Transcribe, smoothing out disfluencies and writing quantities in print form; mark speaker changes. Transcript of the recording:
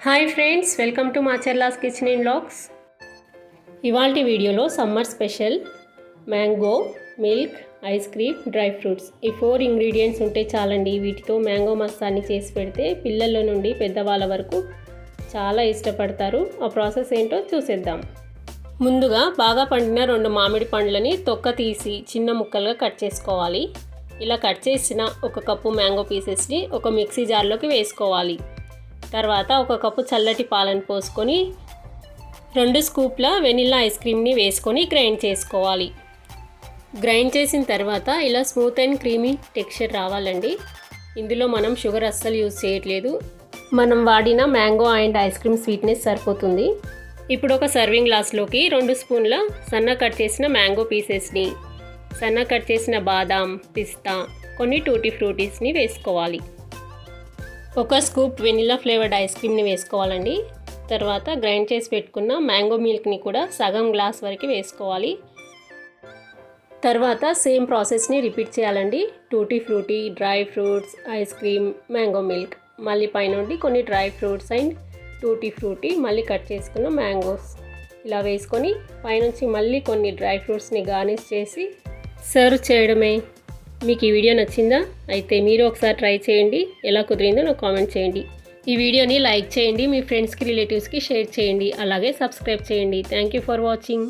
Speaker 1: Hi friends, welcome to Macharla's kitchen and vlogs. ఇవాల్టి వీడియోలో summer special mango, milk, ice cream, dry fruits ఈ 4 ingredients ఉంటే చాలండి. వీటితో మ్యాంగో మస్తాని చేసి పెడితే పిల్లల నుండి పెద్దవాళ్ళ వరకు చాలా ఇష్టపడతారు. ఆ ప్రాసెస్ ఏంటో చూసేద్దాం. ముందుగా బాగా పండిన 2 మామిడి పండ్లని తొక్క తీసి చిన్న ముక్కలుగా కట్ చేసుకోవాలి. ఇలా కట్ చేసిన 1 కప్పు మ్యాంగో పీసెస్ని ఒక మిక్సీ జార్లోకి వేసుకోవాలి. తర్వాత 1 కప్పు చల్లటి పాలను పోసుకొని 2 స్కూప్ల వెనిల్లా ఐస్ క్రీమ్ని వేసుకొని గ్రైండ్ చేసుకోవాలి. గ్రైండ్ చేసిన తర్వాత ఇలా స్మూత్ అండ్ క్రీమీ టెక్స్చర్ రావాలండి. ఇందులో మనం షుగర్ అస్సలు యూజ్ చేయట్లేదు. మనం వాడిన mango and ice cream sweetness సరిపోతుంది. ఇప్పుడు ఒక సర్వింగ్ గ్లాస్లోకి 2 స్పూన్ల సన్న కట్ చేసిన మ్యాంగో పీసెస్ని, సన్న కట్ చేసిన బాదాం, పిస్తా, కొన్ని టూటీ ఫ్రూటీస్ని వేసుకోవాలి. 1 స్కూప్ వెనిల్లా ఫ్లేవర్డ్ ఐస్ క్రీమ్ని వేసుకోవాలండి. తర్వాత గ్రైండ్ చేసి పెట్టుకున్న మ్యాంగో మిల్క్ని కూడా సగం గ్లాస్ వరకు వేసుకోవాలి. తర్వాత సేమ్ ప్రాసెస్ని రిపీట్ చేయాలండి. Tutti frutti, dry fruits, ice cream, mango milk, మళ్ళీ పైనుండి కొన్ని dry fruits and tutti frutti, మళ్ళీ కట్ చేసుకున్న మ్యాంగోస్ ఇలా వేసుకొని పైనుంచి మళ్ళీ కొన్ని డ్రై ఫ్రూట్స్ని గార్నిష్ చేసి సర్వ్ చేయడమే. మీకు ఈ వీడియో నచ్చిందా? అయితే మీరు ఒకసారి ట్రై చేయండి. ఎలా కుదిరిందో నాకు కామెంట్ చేయండి. ఈ వీడియోని లైక్ చేయండి, మీ ఫ్రెండ్స్కి, రిలేటివ్స్కి షేర్ చేయండి. అలాగే సబ్స్క్రైబ్ చేయండి. Thank you for watching.